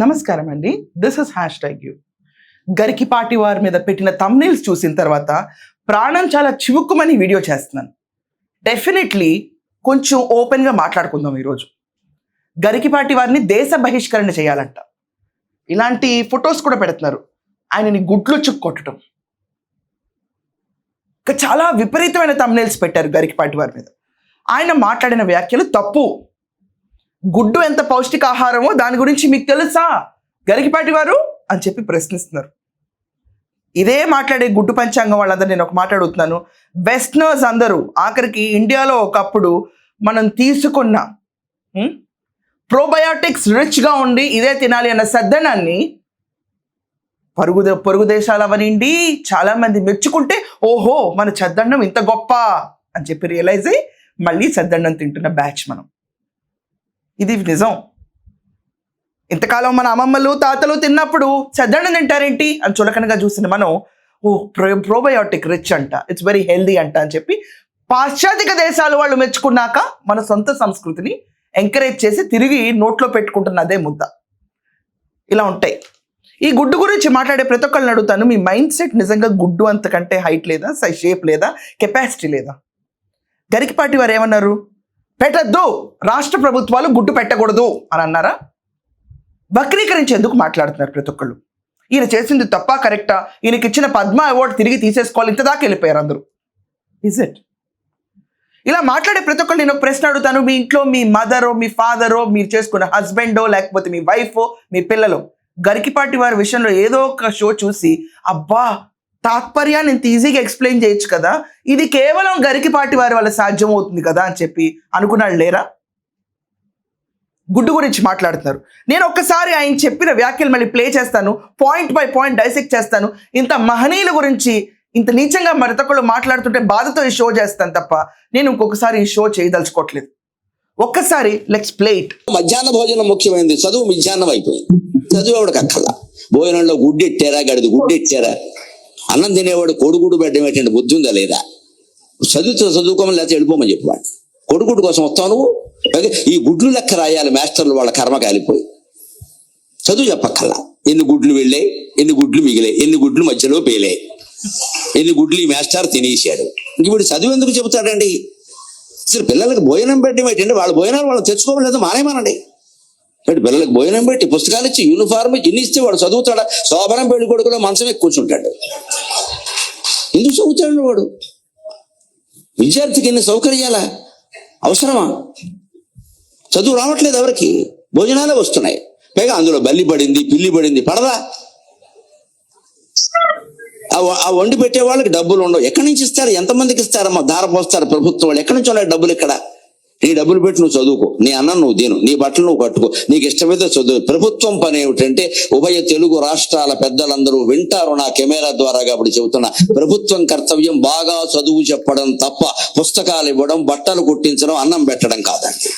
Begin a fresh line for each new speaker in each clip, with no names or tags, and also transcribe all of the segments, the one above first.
నమస్కారం అండి. This is #you. Garikipati వారి మీద పెట్టిన థంబ్నెయిల్స్ చూసిన తర్వాత ప్రాణం చాలా చివుక్కుమని వీడియో చేస్తున్నాను. డెఫినెట్లీ కొంచెం ఓపెన్గా మాట్లాడుకుందాం ఈరోజు. గరికిపాటి వారిని దేశ బహిష్కరణ చేయాలంట. ఇలాంటి ఫొటోస్ కూడా పెడుతున్నారు. ఆయనని గుడ్లు చుక్కొట్టడం. ఇంకా చాలా విపరీతమైన థంబ్నెయిల్స్ పెట్టారు గరికిపాటి వారి మీద. ఆయన మాట్లాడిన వ్యాఖ్యలు తప్పు. గుడ్డు ఎంత పౌష్టికాహారమో దాని గురించి మీకు తెలుసా గరికిపాటి వారు అని చెప్పి ప్రశ్నిస్తున్నారు. ఇదే మాట్లాడే గుడ్డు పంచాంగం వాళ్ళందరూ నేను ఒక మాట అడుగుతున్నాను. వెస్టర్నర్స్ అందరూ ఆఖరికి ఇండియాలో ఒకప్పుడు మనం తీసుకున్న ప్రోబయాటిక్స్ రిచ్గా ఉండి ఇదే తినాలి అన్న సద్దనాన్ని పొరుగు దేశాలు అవనండి చాలామంది మెచ్చుకుంటే ఓహో మన చద్దన్నం ఇంత గొప్ప అని చెప్పి రియలైజ్ అయ్యి మళ్ళీ చద్దన్నం తింటున్న బ్యాచ్ మనం. ఇది నిజం. ఇంతకాలం మన అమ్మమ్మలు తాతలు తిన్నప్పుడు చద్దన్నం తింటారేంటి అని చులకనగా చూసిన మనం ప్రోబయోటిక్ రిచ్ అంట, ఇట్స్ వెరీ హెల్దీ అంట అని చెప్పి పాశ్చాత్య దేశాలు వాళ్ళు మెచ్చుకున్నాక మన సొంత సంస్కృతిని ఎంకరేజ్ చేసి తిరిగి నోట్లో పెట్టుకుంటున్న అదే ముద్ద. ఇలా ఉంటాయి. ఈ గుడ్డు గురించి మాట్లాడే ప్రతి ఒక్కళ్ళని అడుగుతాను, మీ మైండ్ సెట్ నిజంగా గుడ్డు అంతకంటే హైట్ లేదా, షేప్ లేదా, కెపాసిటీ లేదా? గరికిపాటి వారు ఏమన్నారు? పెట్టద్దు, రాష్ట్ర ప్రభుత్వాలు గుడ్డు పెట్టకూడదు అని అన్నారా? వక్రీకరించి ఎందుకు మాట్లాడుతున్నారు ప్రతి ఒక్కళ్ళు? ఈయన చేసింది తప్ప కరెక్టా? ఈయనకి ఇచ్చిన పద్మ అవార్డు తిరిగి తీసేసుకోవాలి, ఇంతదాకా వెళ్ళిపోయారు అందరూ. Is it? ఇలా మాట్లాడే ప్రతి ఒక్కళ్ళు నేను ఒక ప్రశ్న అడుగుతాను. మీ ఇంట్లో మీ మదరో, మీ ఫాదరో, మీరు చేసుకున్న హస్బెండో, లేకపోతే మీ వైఫో, మీ పిల్లలు గరికిపాటి వారి విషయంలో ఏదో ఒక షో చూసి అబ్బా తాత్పర్యాన్ని ఇంత ఈజీగా ఎక్స్ప్లెయిన్ చేయొచ్చు కదా, ఇది కేవలం గరికిపాటి వారి వల్ల సాధ్యం అవుతుంది కదా అని చెప్పి అనుకున్నాడు లేరా? గుడ్డు గురించి మాట్లాడుతున్నారు. నేను ఒక్కసారి ఆయన చెప్పిన వ్యాఖ్యలు మళ్ళీ ప్లే చేస్తాను, పాయింట్ బై పాయింట్ డైసెక్ట్ చేస్తాను. ఇంత మహనీయుల గురించి ఇంత నీచంగా మరితొకళ్ళు మాట్లాడుతుంటే బాధతో ఈ షో చేస్తాను తప్ప నేను ఇంకొకసారి ఈ షో చేయదలుచుకోవట్లేదు. ఒక్కసారి లెట్స్ ప్లే ఇట్.
మధ్యాహ్న భోజనం ముఖ్యమైనది, చదువు మధ్యాహ్నం అయిపోయింది. చదువు ఆవిడకి అక్కల భోజనంలో గుడ్డెట్టారా, గడిది గుడ్డెట్టారా, అన్నం తినేవాడు కొడుకుడు పెట్టడం ఏంటంటే బుద్ధి ఉందా లేదా? చదువుకోమని లేకపోతే వెళ్ళిపోమని చెప్పాడు. కొడుకుడు కోసం వస్తావు నువ్వు. ఈ గుడ్లు లెక్క రాయాలి మాస్టర్లు, వాళ్ళ కర్మ కాలిపోయి. చదువు చెప్పక్కల్లా. ఎన్ని గుడ్లు వెళ్ళాయి, ఎన్ని గుడ్లు మిగిలాయి, ఎన్ని గుడ్లు మధ్యలో పేలాయి, ఎన్ని గుడ్లు ఈ మాస్టర్ తినేసాడు. ఇంక వీడు చదువు ఎందుకు చెబుతాడండి? అసలు పిల్లలకి భోజనం పెట్టడం ఏంటంటే వాళ్ళ భోజనాలు వాళ్ళు తెచ్చుకోమని లేదా మానేమానండి. పిల్లలకి భోజనం పెట్టి పుస్తకాలు ఇచ్చి యూనిఫార్మ్ ఇన్ని ఇస్తే వాడు చదువుతాడా? శోభనం పెళ్లి కొడుకులో మంచం ఎక్కి కూర్చుంటాడు. ఎందుకు చదువుతాడు వాడు? విద్యార్థికి ఎన్ని సౌకర్యాలా అవసరమా? చదువు రావట్లేదు ఎవరికి, భోజనాలే వస్తున్నాయి. పైగా అందులో బల్లి పడింది, పిల్లి పడింది, పడదా? ఆ వండి పెట్టే వాళ్ళకి డబ్బులు ఉండవు. ఎక్కడి నుంచి ఇస్తారు? ఎంతమందికి ఇస్తారమ్మా? దార పోస్తారు ప్రభుత్వం వాళ్ళు. ఎక్కడి నుంచి ఉన్నాయి డబ్బులు? ఇక్కడ నీ డబ్బులు పెట్టి నువ్వు చదువుకో, నీ అన్నం నువ్వు తిను, నీ బట్టలు నువ్వు కట్టుకో, నీకు ఇష్టమైతే చదువు. ప్రభుత్వం పని ఏమిటంటే ఉభయ తెలుగు రాష్ట్రాల పెద్దలందరూ వింటారు నా కెమెరా ద్వారా కాబట్టి చెబుతున్నా, ప్రభుత్వం కర్తవ్యం బాగా చదువు చెప్పడం తప్ప పుస్తకాలు ఇవ్వడం, బట్టలు కుట్టించడం, అన్నం పెట్టడం కాదండి.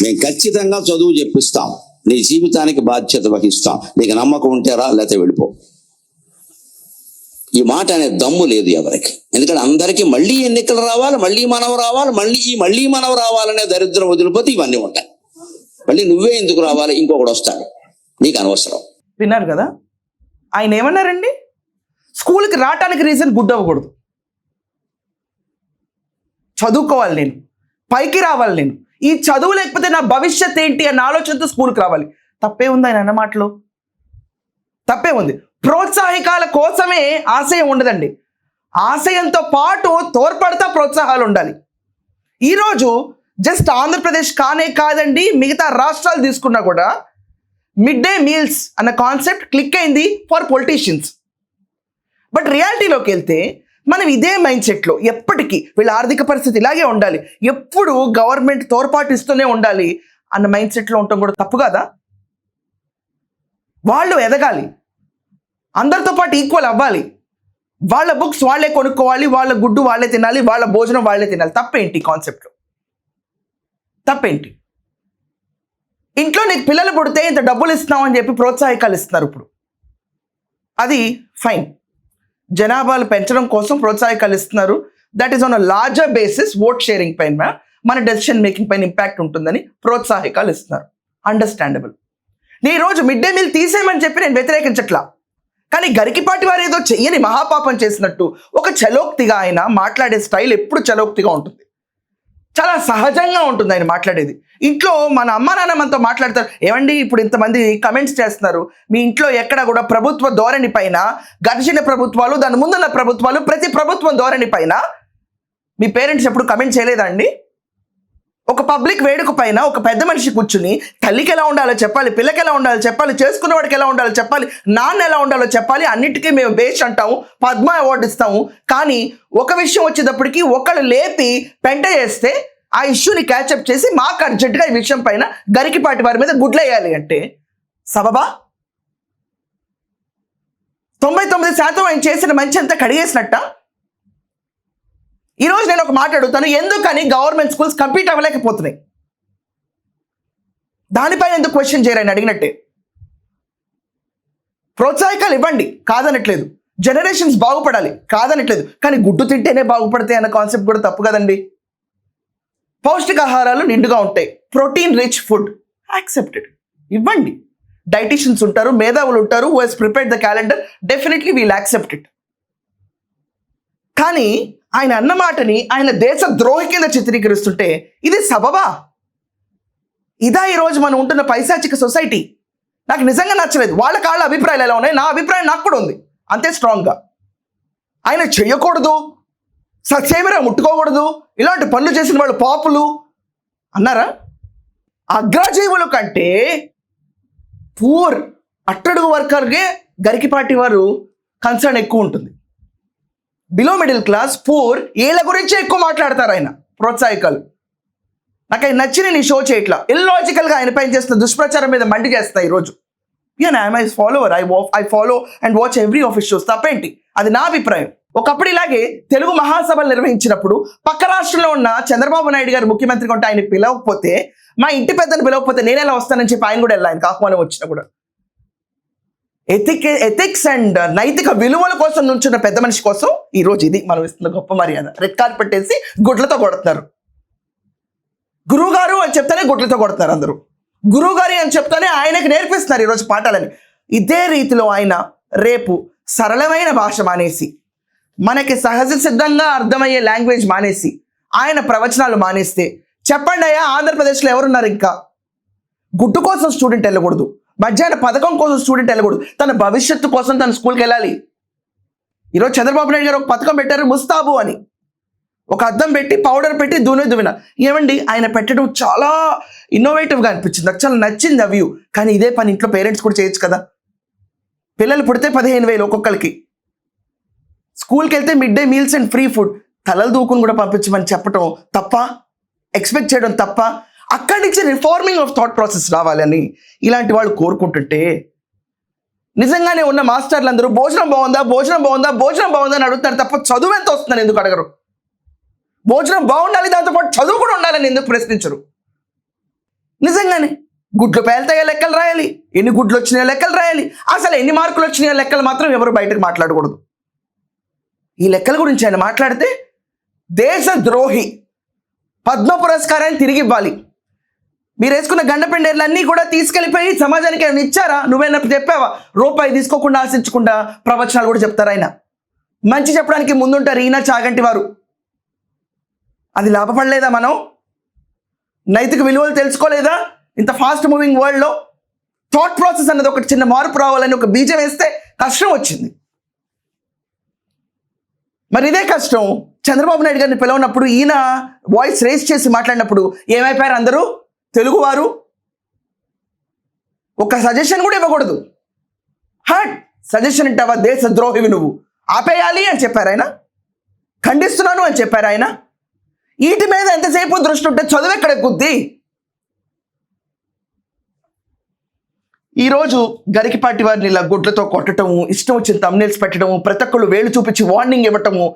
మేము ఖచ్చితంగా చదువు చెప్పిస్తాం, నీ జీవితానికి బాధ్యత వహిస్తాం. నీకు నమ్మకం ఉంటే రా, లేకపోతే వెళ్ళిపో. ఈ మాట అనే దమ్ము లేదు ఎవరికి. ఎందుకంటే అందరికీ మళ్ళీ ఎన్నికలు రావాలి, మళ్ళీ మనం రావాలి, మళ్ళీ మనం రావాలనే దరిద్రం వదిలిపోతే ఇవన్నీ ఉంటాయి. మళ్ళీ నువ్వే ఎందుకు రావాలి, ఇంకొకడు వస్తాడు, నీకు అనవసరం.
విన్నారు కదా ఆయన ఏమన్నారండి? స్కూల్కి రావటానికి రీజన్ గుడ్ అవ్వకూడదు, చదువుకోవాలి, నేను పైకి రావాలి, నేను ఈ చదువు లేకపోతే నా భవిష్యత్ ఏంటి అన్న ఆలోచనతో స్కూల్కి రావాలి. తప్పే ఉంది ఆయన అన్న మాటలో? తప్పే ఉంది. ప్రోత్సాహకాల కోసమే ఆశయం ఉండదండి, ఆశయంతో పాటు తోడ్పడతా ప్రోత్సాహాలు ఉండాలి. ఈరోజు జస్ట్ ఆంధ్రప్రదేశ్ కానే కాదండి, మిగతా రాష్ట్రాలు తీసుకున్నా కూడా మిడ్ డే మీల్స్ అన్న కాన్సెప్ట్ క్లిక్ అయింది ఫర్ పొలిటీషియన్స్. బట్ రియాలిటీలోకి వెళ్తే మనం ఇదే మైండ్ సెట్లో ఎప్పటికీ వీళ్ళ ఆర్థిక పరిస్థితి ఇలాగే ఉండాలి, ఎప్పుడు గవర్నమెంట్ తోడ్పాటు ఇస్తూనే ఉండాలి అన్న మైండ్ సెట్లో ఉండటం కూడా తప్పు కదా? వాళ్ళు ఎదగాలి, అందరితో పాటు ఈక్వల్ అవ్వాలి, వాళ్ళ బుక్స్ వాళ్ళే కొనుక్కోవాలి, వాళ్ళ గుడ్డు వాళ్ళే తినాలి, వాళ్ళ భోజనం వాళ్ళే తినాలి. తప్పేంటి కాన్సెప్ట్లో? తప్పేంటి? ఇంట్లో నీకు పిల్లలు పుడితే ఇంత డబ్బులు ఇస్తున్నాం అని చెప్పి ప్రోత్సాహకాలు ఇస్తున్నారు ఇప్పుడు, అది ఫైన్. జనాభాలు పెంచడం కోసం ప్రోత్సాహకాలు ఇస్తున్నారు, that is on a larger basis, vote sharing పైన. మన డెసిషన్ మేకింగ్ పైన ఇంపాక్ట్ ఉంటుందని ప్రోత్సాహకాలు ఇస్తున్నారు. అండర్స్టాండబుల్. ఈ రోజు మిడ్ డే మీల్ తీసేయమని చెప్పి నేను వ్యతిరేకించట్లా. కానీ గరికిపాటి వారు ఏదో చెయ్యని మహాపాపం చేసినట్టు ఒక చలోక్తిగా ఆయన మాట్లాడే స్టైల్ ఎప్పుడు చలోక్తిగా ఉంటుంది, చాలా సహజంగా ఉంటుంది ఆయన మాట్లాడేది. ఇంట్లో మన అమ్మ నాన్న మనతో మాట్లాడతారు, ఏమండి ఇప్పుడు ఇంతమంది కమెంట్స్ చేస్తున్నారు, మీ ఇంట్లో ఎక్కడ కూడా ప్రభుత్వ ధోరణి పైన, గడిచిన ప్రభుత్వాలు దాని ముందున్న ప్రభుత్వాలు ప్రతి ప్రభుత్వం ధోరణి పైన మీ పేరెంట్స్ ఎప్పుడు కమెంట్ చేయలేదా అండి? ఒక పబ్లిక్ వేడుక పైన ఒక పెద్ద మనిషి కూర్చుని తల్లికి ఎలా ఉండాలో చెప్పాలి, పిల్లకి ఎలా ఉండాలో చెప్పాలి, చేసుకున్నవాడికి ఎలా ఉండాలో చెప్పాలి, నాన్న ఎలా ఉండాలో చెప్పాలి, అన్నిటికీ మేము బేస్ అంటాము, పద్మ అవార్డు ఇస్తాము. కానీ ఒక విషయం వచ్చేటప్పటికి ఒకళ్ళు లేపి పెంట చేస్తే ఆ ఇష్యూని క్యాచప్ చేసి మాకు అర్జెంటుగా ఈ విషయం పైన గరికిపాటి వారి మీద గుడ్లేయాలి అంటే సబబా? 99% ఆయన చేసిన మంచి అంతా కడిగేసినట్ట. ఈరోజు నేను ఒక మాట అడుగుతాను, ఎందుకని గవర్నమెంట్ స్కూల్స్ కంప్లీట్ అవ్వలేకపోతున్నాయి? దానిపైన ఎందుకు క్వశ్చన్ చేయరని అడిగినట్టే. ప్రోత్సాహకాలు ఇవ్వండి, కాదనట్లేదు. జనరేషన్స్ బాగుపడాలి, కాదనట్లేదు. కానీ గుడ్డు తింటేనే బాగుపడతాయి అన్న కాన్సెప్ట్ కూడా తప్పు కదండి. పౌష్టికాహారాలు నిండుగా ఉంటాయి, ప్రోటీన్ రిచ్ ఫుడ్ యాక్సెప్టెడ్, ఇవ్వండి. డైటీషియన్స్ ఉంటారు, మేధావులు ఉంటారు, who has prepared the calendar, definitely will accept it. కానీ ఆయన అన్న మాటని ఆయన దేశ ద్రోహి కింద చిత్రీకరిస్తుంటే ఇది సబబా? ఇదా ఈరోజు మనం ఉంటున్న పైశాచిక సొసైటీ? నాకు నిజంగా నచ్చలేదు. వాళ్ళ అభిప్రాయాలు ఎలా ఉన్నాయి, నా అభిప్రాయం నాకు కూడా ఉంది అంతే స్ట్రాంగ్గా. ఆయన చెయ్యకూడదు, ససేమిరా ముట్టుకోకూడదు, ఇలాంటి పనులు చేసిన వాళ్ళు పాపులు అన్నారా? అగ్రజీవుల కంటే పూర్ అట్టడుగు వర్కర్గే గరికిపాటి వారు కన్సర్న్ ఎక్కువ ఉంటుంది. బిలో మిడిల్ క్లాస్ పూర్ వీళ్ళ గురించే ఎక్కువ మాట్లాడతారు ఆయన ప్రోత్సాహకాలు. నాకు ఆయన నచ్చిన నీ షో చేయట్లా, ఇల్లాజికల్గా ఆయన పైన చేస్తున్న దుష్ప్రచారం మీద మండి చేస్తాయి ఈరోజు. I'm I follower, I follow and watch every of his shows, తప్పేంటి? అది నా అభిప్రాయం. ఒకప్పుడు ఇలాగే తెలుగు మహాసభలు నిర్వహించినప్పుడు పక్క రాష్ట్రంలో ఉన్న చంద్రబాబు నాయుడు గారు ముఖ్యమంత్రిగా ఉంటే ఆయన పిలవకపోతే, మా ఇంటి పెద్దను పిలవకపోతే నేను ఎలా వస్తానని చెప్పి ఆయన కూడా వెళ్ళి ఆయనకు ఆహ్వానం వచ్చినా కూడా. ఎథిక్స్ అండ్ నైతిక విలువల కోసం నుంచున్న పెద్ద మనిషి కోసం ఈరోజు ఇది మనం ఇస్తున్న గొప్ప మర్యాద. రెడ్ కార్పెట్ వేసి గుడ్లతో కొడుతున్నారు. గురువు గారు అని చెప్తానే గుడ్లతో కొడుతున్నారు అందరూ. గురువు గారి అని చెప్తానే ఆయనకు నేర్పిస్తున్నారు ఈరోజు పాఠాలని. ఇదే రీతిలో ఆయన రేపు సరళమైన భాష మానేసి, మనకి సహజ సిద్ధంగా అర్థమయ్యే లాంగ్వేజ్ మానేసి, ఆయన ప్రవచనాలు మానేస్తే చెప్పండి అయ్యా, ఆంధ్రప్రదేశ్లో ఎవరున్నారు? ఇంకా గుడ్డు కోసం స్టూడెంట్ వెళ్ళకూడదు, మధ్యాహ్న పథకం కోసం స్టూడెంట్ వెళ్ళకూడదు, తన భవిష్యత్తు కోసం తన స్కూల్కి వెళ్ళాలి. ఈరోజు చంద్రబాబు నాయుడు గారు ఒక పథకం పెట్టారు, ముస్తాబు అని. ఒక అద్దం పెట్టి పౌడర్ పెట్టి దువ్విన. ఏమండి ఆయన పెట్టడం చాలా ఇన్నోవేటివ్గా అనిపించింది, నాకు చాలా నచ్చింది ఆ వ్యూ. కానీ ఇదే పని ఇంట్లో పేరెంట్స్ కూడా చేయొచ్చు కదా. పిల్లలు పుడితే 15,000 ఒక్కొక్కరికి, స్కూల్కి వెళ్తే mid day meals and free food, తలలు దూకుని కూడా పంపించమని చెప్పడం తప్ప? ఎక్స్పెక్ట్ చేయడం తప్ప? అక్కడి నుంచి రిఫార్మింగ్ ఆఫ్ థాట్ ప్రాసెస్ రావాలని ఇలాంటి వాళ్ళు కోరుకుంటుంటే, నిజంగానే ఉన్న మాస్టర్లు అందరూ భోజనం బాగుందా అని అడుగుతారు తప్ప చదువు ఎంత వస్తుందని ఎందుకు అడగరు? భోజనం బాగుండాలి, దాంతోపాటు చదువు కూడా ఉండాలని ఎందుకు ప్రశ్నించరు? నిజంగానే గుడ్లు పేలుతాయో లెక్కలు రాయాలి, ఎన్ని గుడ్లు వచ్చినాయో లెక్కలు రాయాలి, అసలు ఎన్ని మార్కులు వచ్చినాయో లెక్కలు మాత్రం ఎవరు బయటకు మాట్లాడకూడదు. ఈ లెక్కల గురించి ఆయన మాట్లాడితే దేశ ద్రోహి, పద్మ పురస్కారాన్ని తిరిగి ఇవ్వాలి. మీరు వేసుకున్న గండపెండేర్లన్నీ కూడా తీసుకెళ్ళిపోయి సమాజానికి ఆయన ఇచ్చారా? నువ్వేనా చెప్పావా? రూపాయి తీసుకోకుండా ఆశించకుండా ప్రవచనాలు కూడా చెప్తారు ఆయన. మంచి చెప్పడానికి ముందుంటారు ఈయన చాగంటి వారు. అది లాభపడలేదా? మనం నైతిక విలువలు తెలుసుకోలేదా? ఇంత ఫాస్ట్ మూవింగ్ వరల్డ్లో థాట్ ప్రాసెస్ అన్నది ఒక చిన్న మార్పు రావాలని ఒక బీజం వేస్తే కష్టం వచ్చింది. మరి ఇదే కష్టం చంద్రబాబు నాయుడు గారిని పిలవనప్పుడు, ఈయన వాయిస్ రేస్ చేసి మాట్లాడినప్పుడు ఏమైపోయారు అందరూ? తెలుగువారు ఒక సజెషన్ కూడా ఇవ్వకూడదు. హట్ సజెషన్ ఇట్టావా, దేశ ద్రోహివి నువ్వు, ఆపేయాలి అని చెప్పారు ఆయన. ఖండిస్తున్నాను అని చెప్పారు ఆయన. వీటి మీద ఎంతసేపు దృష్టి ఉంటే చదువు ఎక్కడ ఎక్కుద్ది? ఈరోజు గరికిపాటి వారిని ఇలా గుడ్లతో కొట్టడము, ఇష్టం వచ్చిన థంబ్నెయిల్స్ పెట్టడము, ప్రతి ఒక్కళ్ళు వేలు చూపించి వార్నింగ్ ఇవ్వటము,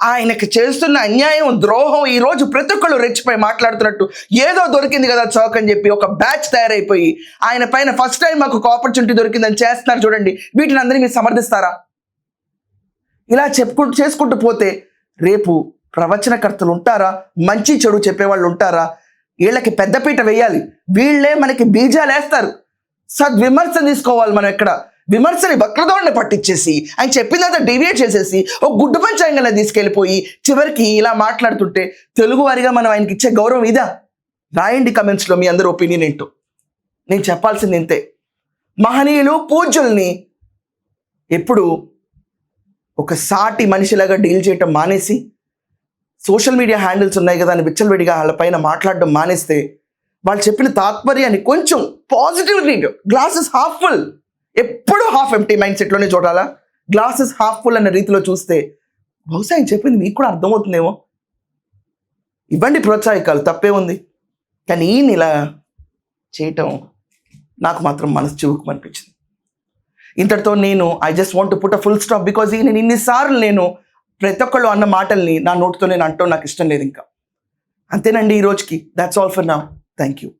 ఆయనకి చేస్తున్న అన్యాయం, ద్రోహం ఈరోజు ప్రతి ఒక్కళ్ళు రెచ్చిపోయి మాట్లాడుతున్నట్టు ఏదో దొరికింది కదా చౌక్ అని చెప్పి ఒక బ్యాచ్ తయారైపోయి ఆయన పైన ఫస్ట్ టైం మాకు ఒక ఆపర్చునిటీ దొరికిందని చేస్తున్నారు చూడండి. వీటిని అందరినీ మీరు సమర్థిస్తారా? ఇలా చేసుకుంటూ పోతే రేపు ప్రవచనకర్తలు ఉంటారా? మంచి చెడు చెప్పేవాళ్ళు ఉంటారా? వీళ్ళకి పెద్దపీట వేయాలి. వీళ్ళే మనకి బీజాలు వేస్తారు. సద్విమర్శ తీసుకోవాలి మనం. ఎక్కడ విమర్శని వక్రదోడిని పట్టించేసి ఆయన చెప్పిందంతా డీవియేట్ చేసేసి ఒక గుడ్డు పంచాంగంలో తీసుకెళ్ళిపోయి చివరికి ఇలా మాట్లాడుతుంటే తెలుగువారిగా మనం ఆయనకి ఇచ్చే గౌరవం ఇదా? రాయండి కమెంట్స్లో మీ అందరి ఒపీనియన్ ఏంటో. నేను చెప్పాల్సింది ఇంతే. మహనీయులు పూజ్యుల్ని ఎప్పుడు ఒక సాటి మనిషిలాగా డీల్ చేయటం మానేసి, సోషల్ మీడియా హ్యాండిల్స్ ఉన్నాయి కదా అని విచ్చలవిడిగా వాళ్ళపైన మాట్లాడడం మానేస్తే, వాళ్ళు చెప్పిన తాత్పర్యాన్ని కొంచెం పాజిటివ్లీ, గ్లాసెస్ హాఫ్ ఫుల్, ఎప్పుడూ హాఫ్ ఎంప్టీ మైండ్ సెట్లోనే చూడాలా. గ్లాసెస్ హాఫ్ ఫుల్ అన్న రీతిలో చూస్తే బహుశా ఆయన చెప్పింది మీకు కూడా అర్థమవుతుందేమో. ఇవ్వండి ప్రోత్సాహకాలు, తప్పే ఉంది. కానీ ఈయన ఇలా చేయటం నాకు మాత్రం మనసు చివుకుమనిపించింది. ఇంతటితో నేను I just want to put a full stop. Because నేను ఇన్నిసార్లు నేను ప్రతి ఒక్కళ్ళు అన్న మాటల్ని నా నోటితో నేను అంటూ నాకు ఇష్టం లేదు ఇంకా. అంతేనండి ఈ రోజుకి. That's all for now. Thank you.